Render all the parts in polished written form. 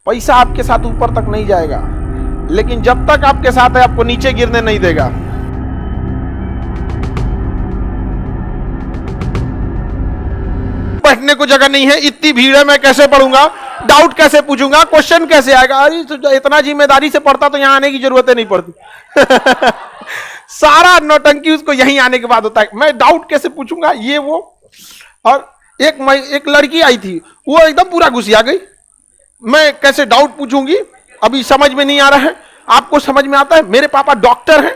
पैसा आपके साथ ऊपर तक नहीं जाएगा, लेकिन जब तक आपके साथ है आपको नीचे गिरने नहीं देगा। बैठने को जगह नहीं है, इतनी भीड़ है, मैं कैसे पढ़ूंगा, डाउट कैसे पूछूंगा, क्वेश्चन कैसे आएगा। अरे तो इतना जिम्मेदारी से पढ़ता तो यहां आने की जरूरत नहीं पड़ती। सारा नौटंकी उसको यहीं आने के बाद होता है, मैं डाउट कैसे पूछूंगा, ये वो। और एक लड़की आई थी, वो एकदम पूरा घुसिया गई, मैं कैसे डाउट पूछूंगी, अभी समझ में नहीं आ रहा है। आपको समझ में आता है, मेरे पापा डॉक्टर हैं।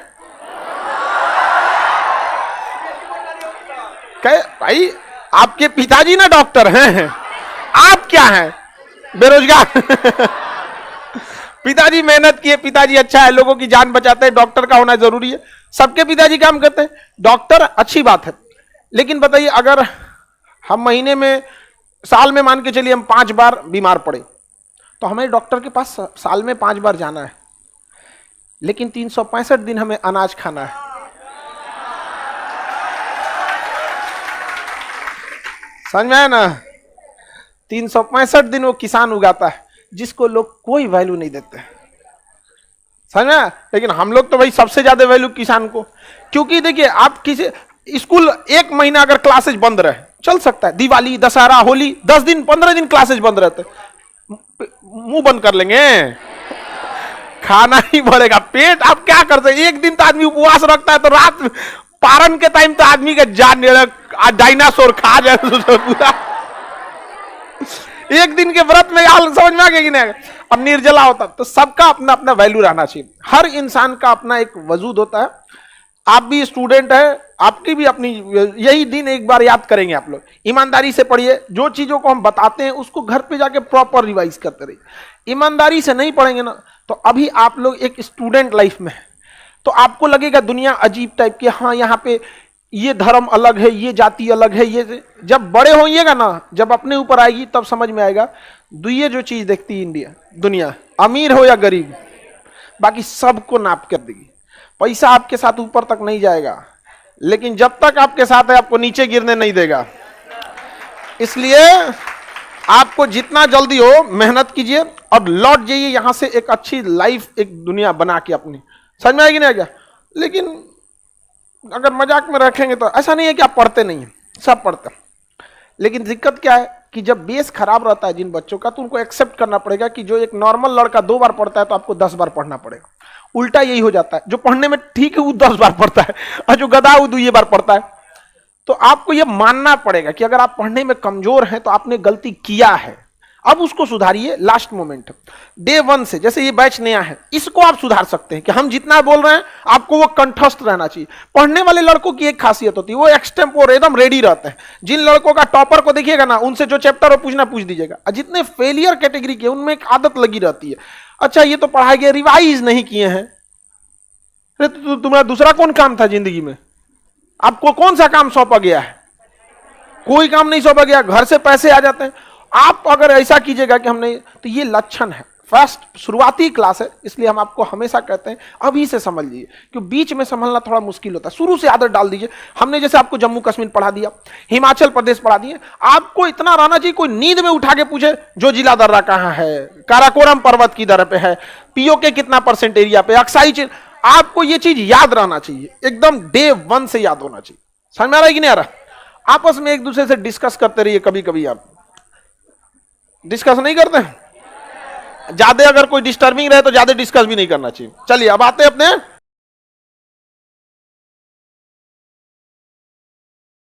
कहे भाई आपके पिताजी ना डॉक्टर हैं, आप क्या हैं, बेरोजगार। पिताजी मेहनत किए, पिताजी अच्छा है, लोगों की जान बचाते हैं, डॉक्टर का होना जरूरी है। सबके पिताजी काम करते हैं, डॉक्टर अच्छी बात है, लेकिन बताइए अगर हम महीने में, साल में मान के चलिए हम 5 बार बीमार पड़े, तो हमें डॉक्टर के पास साल में 5 बार जाना है, लेकिन 365 दिन हमें अनाज खाना है। समझ में आया ना? 365 दिन वो किसान उगाता है, जिसको लोग कोई वैल्यू नहीं देते, समझ में? लेकिन हम लोग तो भाई सबसे ज्यादा वैल्यू किसान को, क्योंकि देखिए आप किसी स्कूल 1 महीना अगर क्लासेज बंद रहे, चल सकता है, दिवाली, दशहरा, होली, 10 दिन 15 दिन क्लासेज बंद रहते, मुंह बंद कर लेंगे, खाना ही बढ़ेगा, पेट आप क्या करते हैं। एक दिन तो आदमी उपवास रखता है, तो रात पारण के टाइम तो आदमी का जान डायनासोर खा जाए पूरा। एक दिन के व्रत में हाल समझ में आ गया कि नहीं? अब निर्जला होता, तो सबका अपना अपना वैल्यू रहना चाहिए, हर इंसान का अपना एक वजूद होता है। आप भी स्टूडेंट है, आपकी भी अपनी, यही दिन एक बार याद करेंगे आप लोग। ईमानदारी से पढ़िए, जो चीजों को हम बताते हैं उसको घर पे जाके प्रॉपर रिवाइज करते रहिए। ईमानदारी से नहीं पढ़ेंगे ना, तो अभी आप लोग एक स्टूडेंट लाइफ में है, तो आपको लगेगा दुनिया अजीब टाइप की, हाँ यहाँ पे ये धर्म अलग है, ये जाति अलग है, ये। जब बड़े होइएगा ना, जब अपने ऊपर आएगी तब समझ में आएगा। ये जो चीज देखती है इंडिया, दुनिया, अमीर हो या गरीब, बाकी सबको नाप कर देगी। पैसा आपके साथ ऊपर तक नहीं जाएगा, लेकिन जब तक आपके साथ है आपको नीचे गिरने नहीं देगा। इसलिए आपको जितना जल्दी हो मेहनत कीजिए और लौट जाइए यहां से एक अच्छी लाइफ, एक दुनिया बना के अपनी। समझ में आएगी नहीं क्या? लेकिन अगर मजाक में रखेंगे तो ऐसा नहीं है कि आप पढ़ते नहीं हैं, सब पढ़ते हैं, लेकिन दिक्कत क्या है कि जब बेस खराब रहता है जिन बच्चों का, तो उनको एक्सेप्ट करना पड़ेगा कि जो एक नॉर्मल लड़का 2 बार पढ़ता है तो आपको 10 बार पढ़ना पड़ेगा। उल्टा यही हो जाता है, जो पढ़ने में ठीक है वो 10 बार पढ़ता है, और जो गधा वो 2 बार पढ़ता है। तो आपको यह मानना पड़ेगा कि अगर आप पढ़ने में कमजोर हैं तो आपने गलती किया है, अब उसको सुधारिए। लास्ट मोमेंट, डे 1 से, जैसे ये बैच नया है, इसको आप सुधार सकते हैं कि हम जितना बोल रहे हैं आपको वो कंठस्थ रहना चाहिए। पढ़ने वाले लड़कों की एक खासियत होती है, वो एक्सटेम्पोर एकदम रेडी रहते हैं। जिन लड़कों का टॉपर को देखिएगा ना, उनसे जो चैप्टर हो पूछना पूछ दीजिएगा। जितने फेलियर कैटेगरी के, उनमें एक आदत लगी रहती है, अच्छा ये तो पढ़ाई गए, रिवाइज नहीं किए हैं। अरे तो तुम्हारा दूसरा कौन काम था जिंदगी में? आपको कौन सा काम सौंपा गया है? कोई काम नहीं सौंपा गया, घर से पैसे आ जाते हैं। आप अगर ऐसा कीजिएगा कि हम नहीं, तो ये लक्षण है। फर्स्ट शुरुआती क्लास है, इसलिए हम आपको हमेशा कहते हैं अभी से समझ लीजिए, क्योंकि बीच में संभलना थोड़ा मुश्किल होता है। शुरू से आदत डाल दीजिए। हमने जैसे आपको जम्मू कश्मीर पढ़ा दिया, हिमाचल प्रदेश पढ़ा दिए, आपको इतना रहना चाहिए कोई नींद में उठा के पूछे जो जिला दर्रा कहाँ है, काराकोरम पर्वत की दर पे है, पीओके कितना % एरिया पे, अक्साई, आपको ये चीज याद रहना चाहिए, एकदम डे 1 से याद होना चाहिए। समझ में आ रहा है कि नहीं आ रहा? आपस में एक दूसरे से डिस्कस करते रहिए। कभी कभी आप डिस्कस नहीं करते हैं, ज्यादा अगर कोई डिस्टर्बिंग रहे तो ज्यादा डिस्कस भी नहीं करना चाहिए। चलिए अब आते हैं अपने